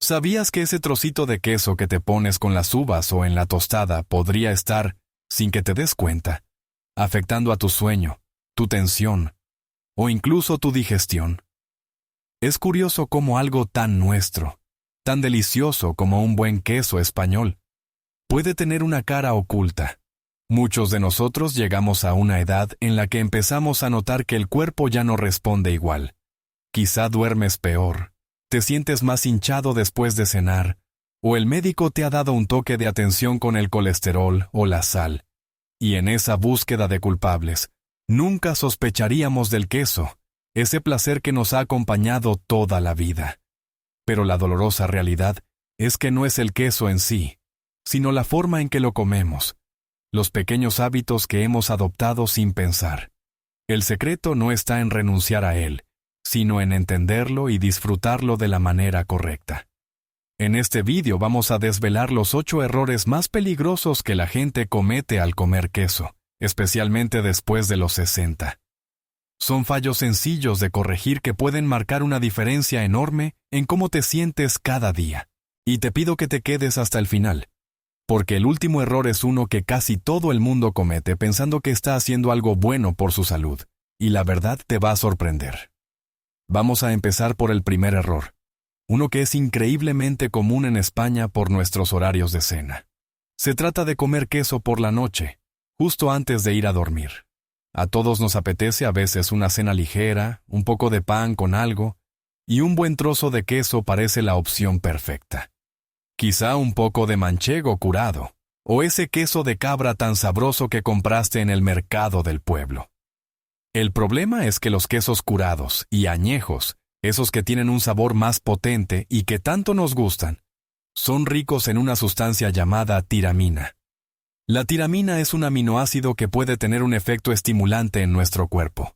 ¿Sabías que ese trocito de queso que te pones con las uvas o en la tostada podría estar, sin que te des cuenta, afectando a tu sueño, tu tensión o incluso tu digestión? Es curioso cómo algo tan nuestro, tan delicioso como un buen queso español, puede tener una cara oculta. Muchos de nosotros llegamos a una edad en la que empezamos a notar que el cuerpo ya no responde igual. Quizá duermes peor, te sientes más hinchado después de cenar, o el médico te ha dado un toque de atención con el colesterol o la sal. Y en esa búsqueda de culpables, nunca sospecharíamos del queso, ese placer que nos ha acompañado toda la vida. Pero la dolorosa realidad es que no es el queso en sí, sino la forma en que lo comemos, los pequeños hábitos que hemos adoptado sin pensar. El secreto no está en renunciar a él, sino en entenderlo y disfrutarlo de la manera correcta. En este vídeo vamos a desvelar los 8 errores más peligrosos que la gente comete al comer queso, especialmente después de los 60. Son fallos sencillos de corregir que pueden marcar una diferencia enorme en cómo te sientes cada día. Y te pido que te quedes hasta el final, porque el último error es uno que casi todo el mundo comete pensando que está haciendo algo bueno por su salud, y la verdad te va a sorprender. Vamos a empezar por el primer error, uno que es increíblemente común en España por nuestros horarios de cena. Se trata de comer queso por la noche, justo antes de ir a dormir. A todos nos apetece a veces una cena ligera, un poco de pan con algo, y un buen trozo de queso parece la opción perfecta. Quizá un poco de manchego curado, o ese queso de cabra tan sabroso que compraste en el mercado del pueblo. El problema es que los quesos curados y añejos, esos que tienen un sabor más potente y que tanto nos gustan, son ricos en una sustancia llamada tiramina. La tiramina es un aminoácido que puede tener un efecto estimulante en nuestro cuerpo.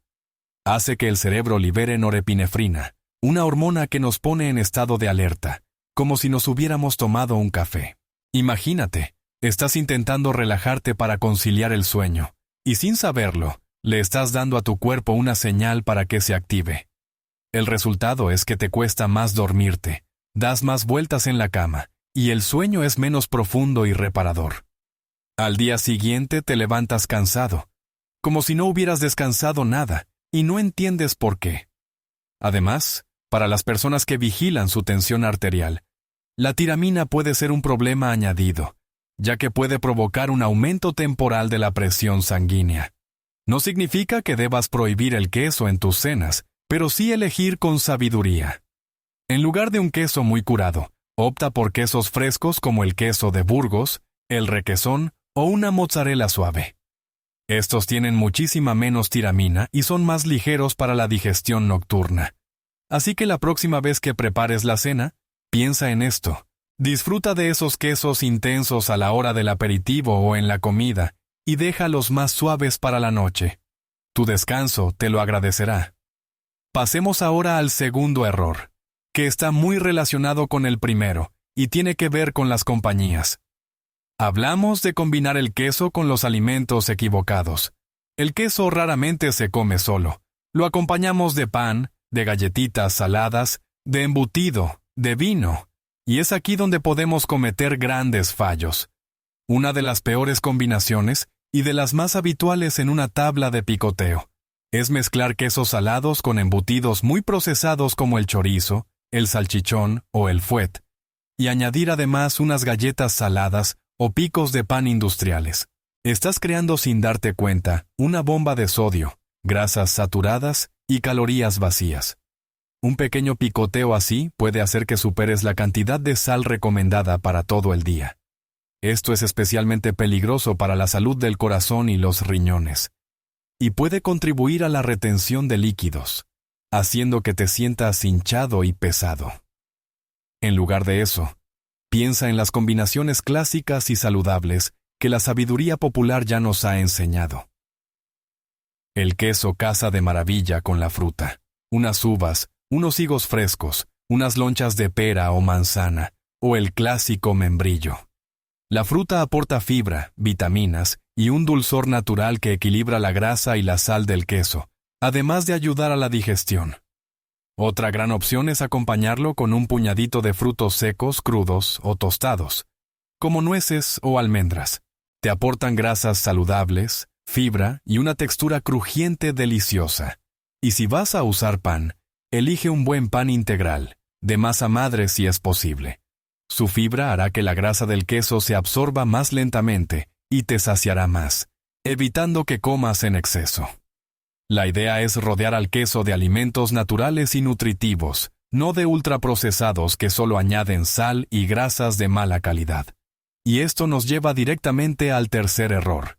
Hace que el cerebro libere norepinefrina, una hormona que nos pone en estado de alerta, como si nos hubiéramos tomado un café. Imagínate, estás intentando relajarte para conciliar el sueño, y sin saberlo, le estás dando a tu cuerpo una señal para que se active. El resultado es que te cuesta más dormirte, das más vueltas en la cama, y el sueño es menos profundo y reparador. Al día siguiente te levantas cansado, como si no hubieras descansado nada, y no entiendes por qué. Además, para las personas que vigilan su tensión arterial, la tiramina puede ser un problema añadido, ya que puede provocar un aumento temporal de la presión sanguínea. No significa que debas prohibir el queso en tus cenas, pero sí elegir con sabiduría. En lugar de un queso muy curado, opta por quesos frescos como el queso de Burgos, el requesón o una mozzarella suave. Estos tienen muchísima menos tiramina y son más ligeros para la digestión nocturna. Así que la próxima vez que prepares la cena, piensa en esto. Disfruta de esos quesos intensos a la hora del aperitivo o en la comida, y déjalos más suaves para la noche. Tu descanso te lo agradecerá. Pasemos ahora al segundo error, que está muy relacionado con el primero, y tiene que ver con las compañías. Hablamos de combinar el queso con los alimentos equivocados. El queso raramente se come solo. Lo acompañamos de pan, de galletitas saladas, de embutido, de vino. Y es aquí donde podemos cometer grandes fallos. Una de las peores combinaciones, y de las más habituales en una tabla de picoteo, es mezclar quesos salados con embutidos muy procesados como el chorizo, el salchichón o el fuet, y añadir además unas galletas saladas o picos de pan industriales. Estás creando sin darte cuenta una bomba de sodio, grasas saturadas y calorías vacías. Un pequeño picoteo así puede hacer que superes la cantidad de sal recomendada para todo el día. Esto es especialmente peligroso para la salud del corazón y los riñones, y puede contribuir a la retención de líquidos, haciendo que te sientas hinchado y pesado. En lugar de eso, piensa en las combinaciones clásicas y saludables que la sabiduría popular ya nos ha enseñado. El queso casa de maravilla con la fruta, unas uvas, unos higos frescos, unas lonchas de pera o manzana, o el clásico membrillo. La fruta aporta fibra, vitaminas y un dulzor natural que equilibra la grasa y la sal del queso, además de ayudar a la digestión. Otra gran opción es acompañarlo con un puñadito de frutos secos, crudos o tostados, como nueces o almendras. Te aportan grasas saludables, fibra y una textura crujiente deliciosa. Y si vas a usar pan, elige un buen pan integral, de masa madre si es posible. Su fibra hará que la grasa del queso se absorba más lentamente y te saciará más, evitando que comas en exceso. La idea es rodear al queso de alimentos naturales y nutritivos, no de ultraprocesados que solo añaden sal y grasas de mala calidad. Y esto nos lleva directamente al tercer error,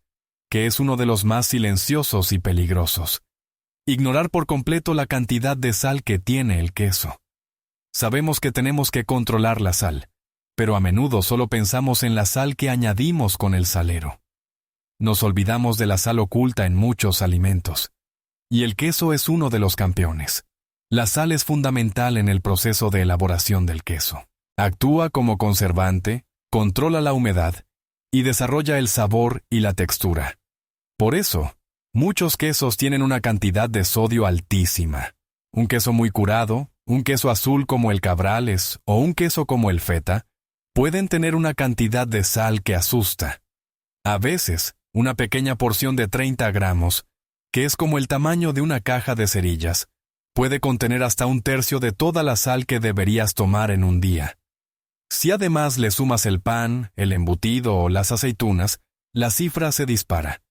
que es uno de los más silenciosos y peligrosos. Ignorar por completo la cantidad de sal que tiene el queso. Sabemos que tenemos que controlar la sal, pero a menudo solo pensamos en la sal que añadimos con el salero. Nos olvidamos de la sal oculta en muchos alimentos. Y el queso es uno de los campeones. La sal es fundamental en el proceso de elaboración del queso. Actúa como conservante, controla la humedad y desarrolla el sabor y la textura. Por eso, muchos quesos tienen una cantidad de sodio altísima. Un queso muy curado, un queso azul como el Cabrales o un queso como el Feta, pueden tener una cantidad de sal que asusta. A veces, una pequeña porción de 30 gramos, que es como el tamaño de una caja de cerillas, puede contener hasta un tercio de toda la sal que deberías tomar en un día. Si además le sumas el pan, el embutido o las aceitunas, la cifra se dispara.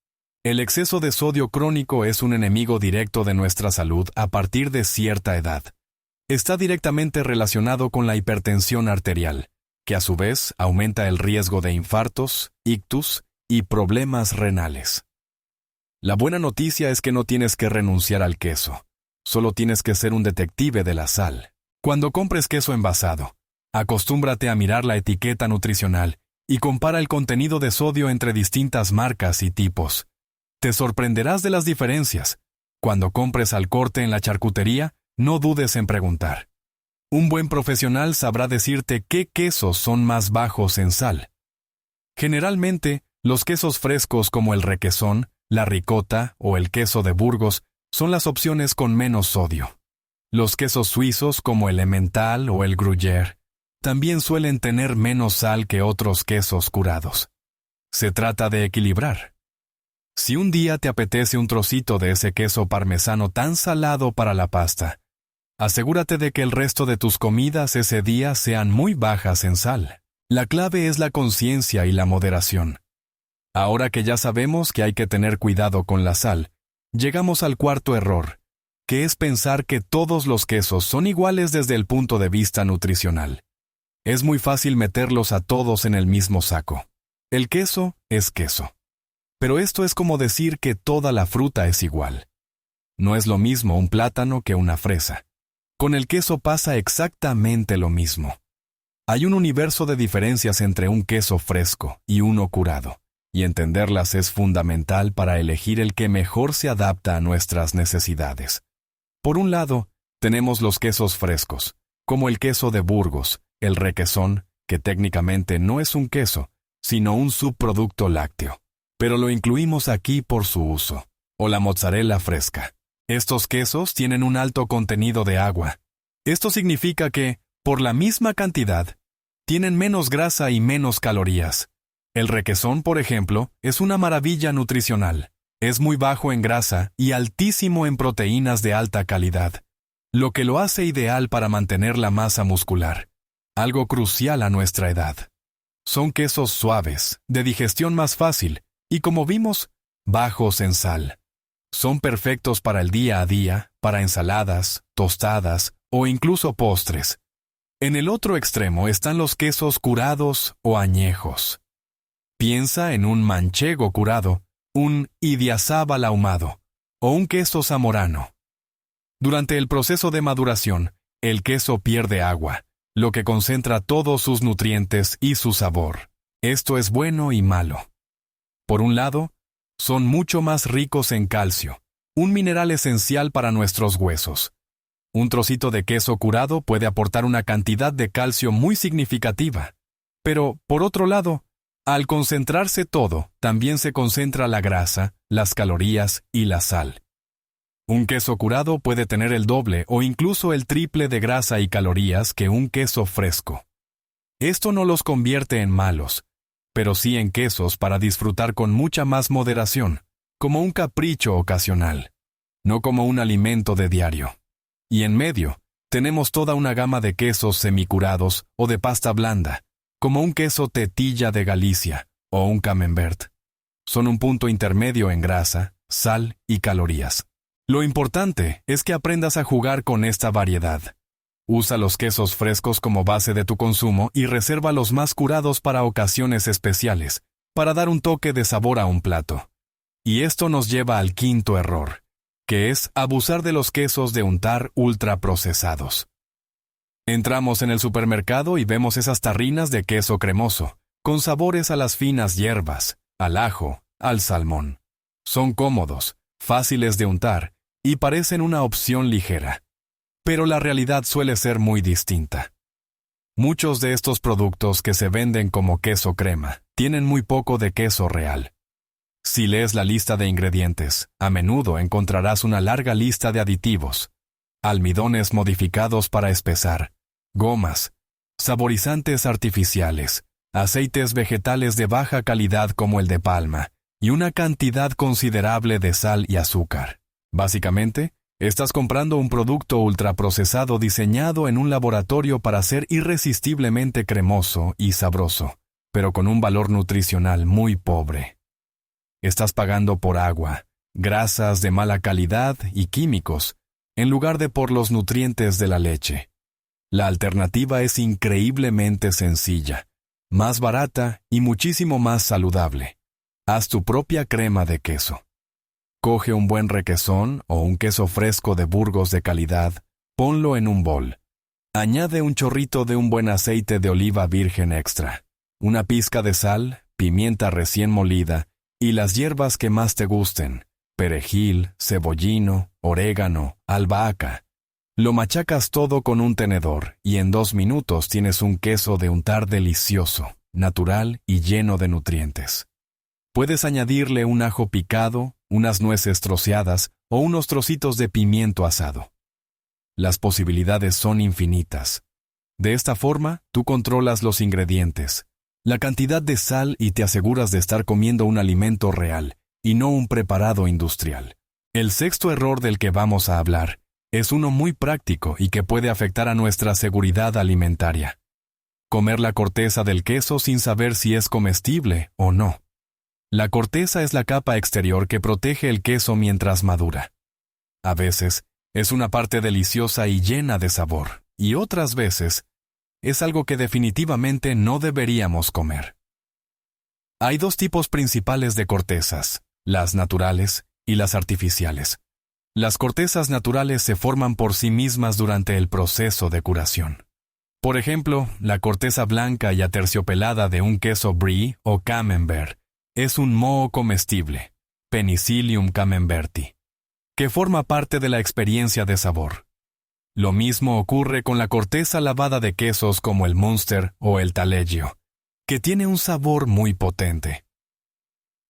El exceso de sodio crónico es un enemigo directo de nuestra salud a partir de cierta edad. Está directamente relacionado con la hipertensión arterial, que a su vez aumenta el riesgo de infartos, ictus y problemas renales. La buena noticia es que no tienes que renunciar al queso. Solo tienes que ser un detective de la sal. Cuando compres queso envasado, acostúmbrate a mirar la etiqueta nutricional y compara el contenido de sodio entre distintas marcas y tipos. Te sorprenderás de las diferencias. Cuando compres al corte en la charcutería, no dudes en preguntar. Un buen profesional sabrá decirte qué quesos son más bajos en sal. Generalmente, los quesos frescos como el requesón, la ricota o el queso de Burgos son las opciones con menos sodio. Los quesos suizos como el Emmental o el Gruyère también suelen tener menos sal que otros quesos curados. Se trata de equilibrar. Si un día te apetece un trocito de ese queso parmesano tan salado para la pasta, asegúrate de que el resto de tus comidas ese día sean muy bajas en sal. La clave es la conciencia y la moderación. Ahora que ya sabemos que hay que tener cuidado con la sal, llegamos al cuarto error, que es pensar que todos los quesos son iguales desde el punto de vista nutricional. Es muy fácil meterlos a todos en el mismo saco. El queso es queso. Pero esto es como decir que toda la fruta es igual. No es lo mismo un plátano que una fresa. Con el queso pasa exactamente lo mismo. Hay un universo de diferencias entre un queso fresco y uno curado. Y entenderlas es fundamental para elegir el que mejor se adapta a nuestras necesidades. Por un lado, tenemos los quesos frescos, como el queso de Burgos, el requesón, que técnicamente no es un queso, sino un subproducto lácteo, pero lo incluimos aquí por su uso, o la mozzarella fresca. Estos quesos tienen un alto contenido de agua. Esto significa que, por la misma cantidad, tienen menos grasa y menos calorías. El requesón, por ejemplo, es una maravilla nutricional. Es muy bajo en grasa y altísimo en proteínas de alta calidad, lo que lo hace ideal para mantener la masa muscular, algo crucial a nuestra edad. Son quesos suaves, de digestión más fácil y, como vimos, bajos en sal. Son perfectos para el día a día, para ensaladas, tostadas o incluso postres. En el otro extremo están los quesos curados o añejos. Piensa en un manchego curado, un idiazábal ahumado o un queso zamorano. Durante el proceso de maduración, el queso pierde agua, lo que concentra todos sus nutrientes y su sabor. Esto es bueno y malo. Por un lado, son mucho más ricos en calcio, un mineral esencial para nuestros huesos. Un trocito de queso curado puede aportar una cantidad de calcio muy significativa. Pero, por otro lado, al concentrarse todo, también se concentra la grasa, las calorías y la sal. Un queso curado puede tener el doble o incluso el triple de grasa y calorías que un queso fresco. Esto no los convierte en malos, pero sí en quesos para disfrutar con mucha más moderación, como un capricho ocasional, no como un alimento de diario. Y en medio, tenemos toda una gama de quesos semicurados o de pasta blanda, como un queso tetilla de Galicia o un camembert. Son un punto intermedio en grasa, sal y calorías. Lo importante es que aprendas a jugar con esta variedad. Usa los quesos frescos como base de tu consumo y reserva los más curados para ocasiones especiales, para dar un toque de sabor a un plato. Y esto nos lleva al quinto error, que es abusar de los quesos de untar ultraprocesados. Entramos en el supermercado y vemos esas tarrinas de queso cremoso, con sabores a las finas hierbas, al ajo, al salmón. Son cómodos, fáciles de untar, y parecen una opción ligera. Pero la realidad suele ser muy distinta. Muchos de estos productos que se venden como queso crema tienen muy poco de queso real. Si lees la lista de ingredientes, a menudo encontrarás una larga lista de aditivos, almidones modificados para espesar, gomas, saborizantes artificiales, aceites vegetales de baja calidad como el de palma, y una cantidad considerable de sal y azúcar. Básicamente, estás comprando un producto ultraprocesado diseñado en un laboratorio para ser irresistiblemente cremoso y sabroso, pero con un valor nutricional muy pobre. Estás pagando por agua, grasas de mala calidad y químicos, en lugar de por los nutrientes de la leche. La alternativa es increíblemente sencilla, más barata y muchísimo más saludable. Haz tu propia crema de queso. Coge un buen requesón o un queso fresco de Burgos de calidad, ponlo en un bol. Añade un chorrito de un buen aceite de oliva virgen extra, una pizca de sal, pimienta recién molida y las hierbas que más te gusten, perejil, cebollino, orégano, albahaca. Lo machacas todo con un tenedor y en 2 minutos tienes un queso de untar delicioso, natural y lleno de nutrientes. Puedes añadirle un ajo picado, unas nueces troceadas o unos trocitos de pimiento asado. Las posibilidades son infinitas. De esta forma, tú controlas los ingredientes, la cantidad de sal y te aseguras de estar comiendo un alimento real y no un preparado industrial. El sexto error del que vamos a hablar es uno muy práctico y que puede afectar a nuestra seguridad alimentaria. Comer la corteza del queso sin saber si es comestible o no. La corteza es la capa exterior que protege el queso mientras madura. A veces, es una parte deliciosa y llena de sabor, y otras veces, es algo que definitivamente no deberíamos comer. Hay 2 tipos principales de cortezas, las naturales y las artificiales. Las cortezas naturales se forman por sí mismas durante el proceso de curación. Por ejemplo, la corteza blanca y aterciopelada de un queso brie o camembert es un moho comestible, Penicillium camemberti, que forma parte de la experiencia de sabor. Lo mismo ocurre con la corteza lavada de quesos como el Munster o el Taleggio, que tiene un sabor muy potente.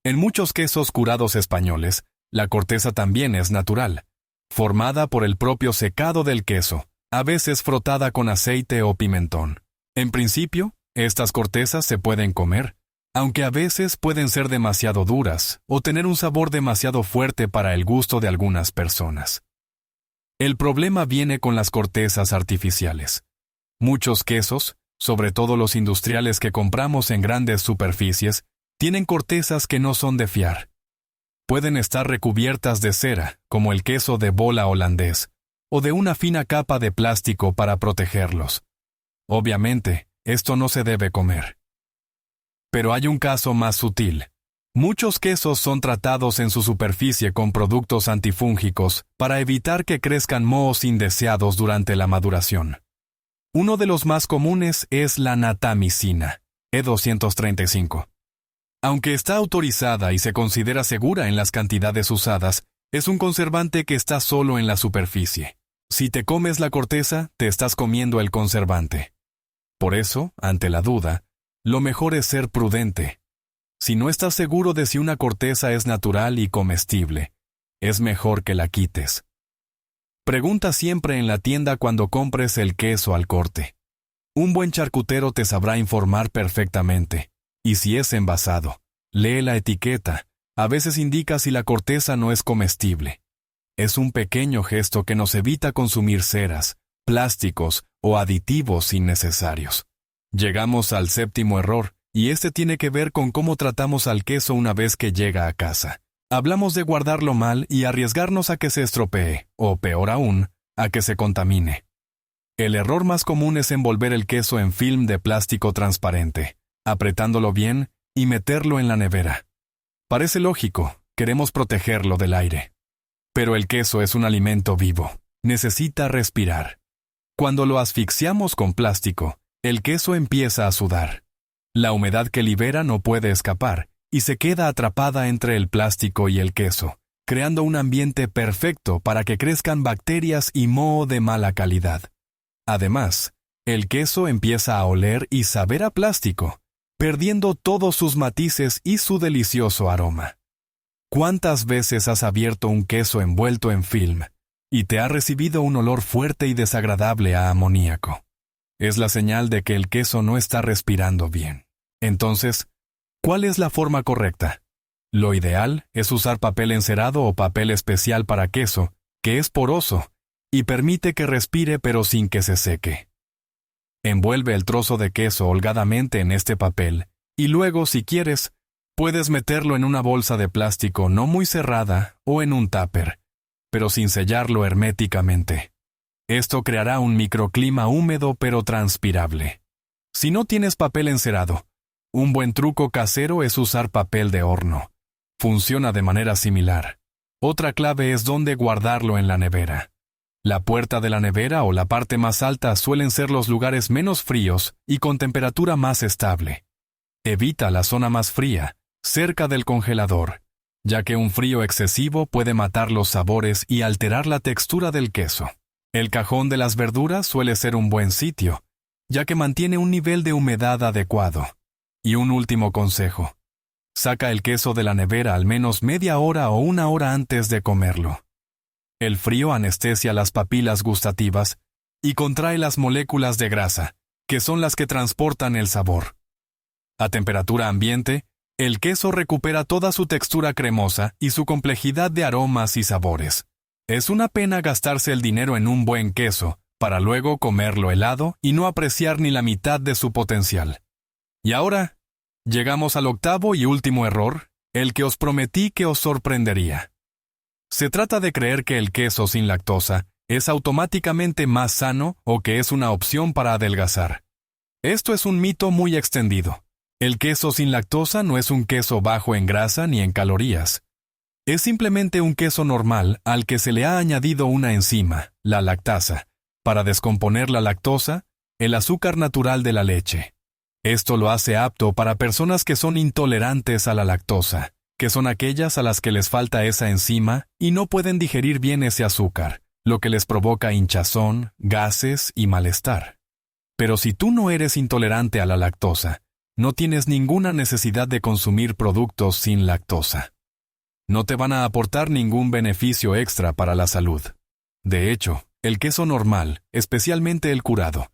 En muchos quesos curados españoles, la corteza también es natural, formada por el propio secado del queso, a veces frotada con aceite o pimentón. En principio, estas cortezas se pueden comer, aunque a veces pueden ser demasiado duras o tener un sabor demasiado fuerte para el gusto de algunas personas. El problema viene con las cortezas artificiales. Muchos quesos, sobre todo los industriales que compramos en grandes superficies, tienen cortezas que no son de fiar. Pueden estar recubiertas de cera, como el queso de bola holandés, o de una fina capa de plástico para protegerlos. Obviamente, esto no se debe comer. Pero hay un caso más sutil. Muchos quesos son tratados en su superficie con productos antifúngicos para evitar que crezcan mohos indeseados durante la maduración. Uno de los más comunes es la natamicina, E235. Aunque está autorizada y se considera segura en las cantidades usadas, es un conservante que está solo en la superficie. Si te comes la corteza, te estás comiendo el conservante. Por eso, ante la duda, lo mejor es ser prudente. Si no estás seguro de si una corteza es natural y comestible, es mejor que la quites. Pregunta siempre en la tienda cuando compres el queso al corte. Un buen charcutero te sabrá informar perfectamente. Y si es envasado, lee la etiqueta. A veces indica si la corteza no es comestible. Es un pequeño gesto que nos evita consumir ceras, plásticos o aditivos innecesarios. Llegamos al séptimo error, y este tiene que ver con cómo tratamos al queso una vez que llega a casa. Hablamos de guardarlo mal y arriesgarnos a que se estropee, o peor aún, a que se contamine. El error más común es envolver el queso en film de plástico transparente, apretándolo bien y meterlo en la nevera. Parece lógico, queremos protegerlo del aire. Pero el queso es un alimento vivo, necesita respirar. Cuando lo asfixiamos con plástico, el queso empieza a sudar. La humedad que libera no puede escapar, y se queda atrapada entre el plástico y el queso, creando un ambiente perfecto para que crezcan bacterias y moho de mala calidad. Además, el queso empieza a oler y saber a plástico, perdiendo todos sus matices y su delicioso aroma. ¿Cuántas veces has abierto un queso envuelto en film y te ha recibido un olor fuerte y desagradable a amoníaco? Es la señal de que el queso no está respirando bien. Entonces, ¿cuál es la forma correcta? Lo ideal es usar papel encerado o papel especial para queso, que es poroso y permite que respire pero sin que se seque. Envuelve el trozo de queso holgadamente en este papel y luego, si quieres, puedes meterlo en una bolsa de plástico no muy cerrada o en un tupper, pero sin sellarlo herméticamente. Esto creará un microclima húmedo pero transpirable. Si no tienes papel encerado, un buen truco casero es usar papel de horno. Funciona de manera similar. Otra clave es dónde guardarlo en la nevera. La puerta de la nevera o la parte más alta suelen ser los lugares menos fríos y con temperatura más estable. Evita la zona más fría, cerca del congelador, ya que un frío excesivo puede matar los sabores y alterar la textura del queso. El cajón de las verduras suele ser un buen sitio, ya que mantiene un nivel de humedad adecuado. Y un último consejo. Saca el queso de la nevera al menos media hora o una hora antes de comerlo. El frío anestesia las papilas gustativas y contrae las moléculas de grasa, que son las que transportan el sabor. A temperatura ambiente, el queso recupera toda su textura cremosa y su complejidad de aromas y sabores. Es una pena gastarse el dinero en un buen queso, para luego comerlo helado y no apreciar ni la mitad de su potencial. Y ahora, llegamos al octavo y último error, el que os prometí que os sorprendería. Se trata de creer que el queso sin lactosa es automáticamente más sano o que es una opción para adelgazar. Esto es un mito muy extendido. El queso sin lactosa no es un queso bajo en grasa ni en calorías. Es simplemente un queso normal al que se le ha añadido una enzima, la lactasa, para descomponer la lactosa, el azúcar natural de la leche. Esto lo hace apto para personas que son intolerantes a la lactosa, que son aquellas a las que les falta esa enzima y no pueden digerir bien ese azúcar, lo que les provoca hinchazón, gases y malestar. Pero si tú no eres intolerante a la lactosa, no tienes ninguna necesidad de consumir productos sin lactosa. No te van a aportar ningún beneficio extra para la salud. De hecho, el queso normal, especialmente el curado,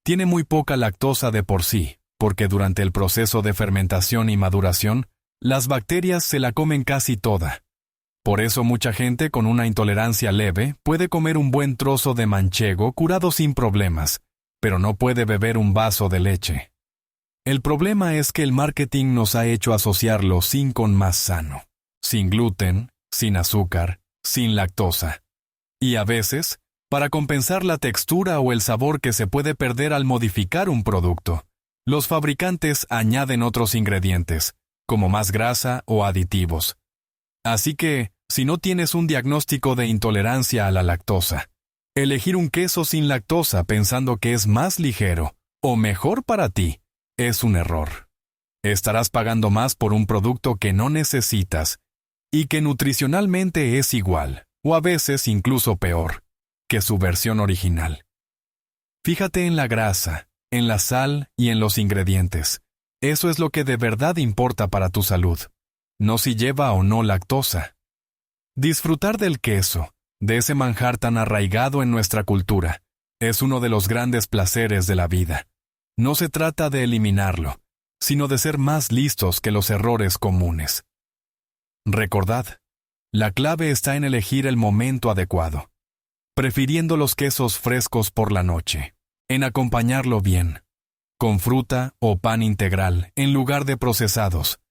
tiene muy poca lactosa de por sí, porque durante el proceso de fermentación y maduración, las bacterias se la comen casi toda. Por eso mucha gente con una intolerancia leve puede comer un buen trozo de manchego curado sin problemas, pero no puede beber un vaso de leche. El problema es que el marketing nos ha hecho asociarlo sin con más sano, sin gluten, sin azúcar, sin lactosa. Y a veces, para compensar la textura o el sabor que se puede perder al modificar un producto, los fabricantes añaden otros ingredientes, como más grasa o aditivos. Así que, si no tienes un diagnóstico de intolerancia a la lactosa, elegir un queso sin lactosa pensando que es más ligero o mejor para ti es un error. Estarás pagando más por un producto que no necesitas y que nutricionalmente es igual, o a veces incluso peor, que su versión original. Fíjate en la grasa, en la sal y en los ingredientes. Eso es lo que de verdad importa para tu salud, no si lleva o no lactosa. Disfrutar del queso, de ese manjar tan arraigado en nuestra cultura. Es uno de los grandes placeres de la vida. No se trata de eliminarlo, sino de ser más listos que los errores comunes. Recordad, la clave está en elegir el momento adecuado, prefiriendo los quesos frescos por la noche, en acompañarlo bien, con fruta o pan integral en lugar de procesados,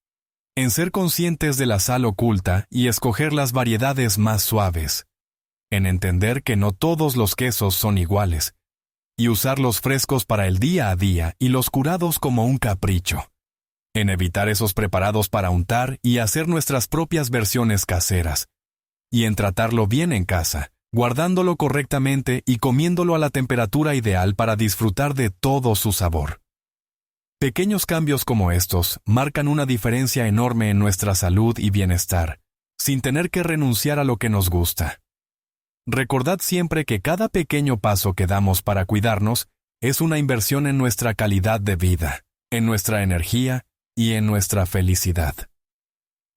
en ser conscientes de la sal oculta y escoger las variedades más suaves, en entender que no todos los quesos son iguales, y usar los frescos para el día a día y los curados como un capricho, en evitar esos preparados para untar y hacer nuestras propias versiones caseras, y en tratarlo bien en casa, guardándolo correctamente y comiéndolo a la temperatura ideal para disfrutar de todo su sabor. Pequeños cambios como estos marcan una diferencia enorme en nuestra salud y bienestar, sin tener que renunciar a lo que nos gusta. Recordad siempre que cada pequeño paso que damos para cuidarnos es una inversión en nuestra calidad de vida, en nuestra energía y en nuestra felicidad.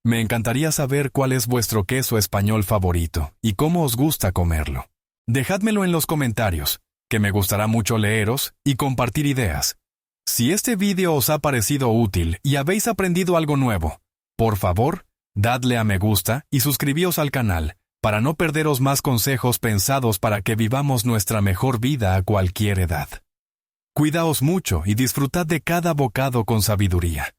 Me encantaría saber cuál es vuestro queso español favorito y cómo os gusta comerlo. Dejádmelo en los comentarios, que me gustará mucho leeros y compartir ideas. Si este vídeo os ha parecido útil y habéis aprendido algo nuevo, por favor, dadle a me gusta y suscribíos al canal para no perderos más consejos pensados para que vivamos nuestra mejor vida a cualquier edad. Cuidaos mucho y disfrutad de cada bocado con sabiduría.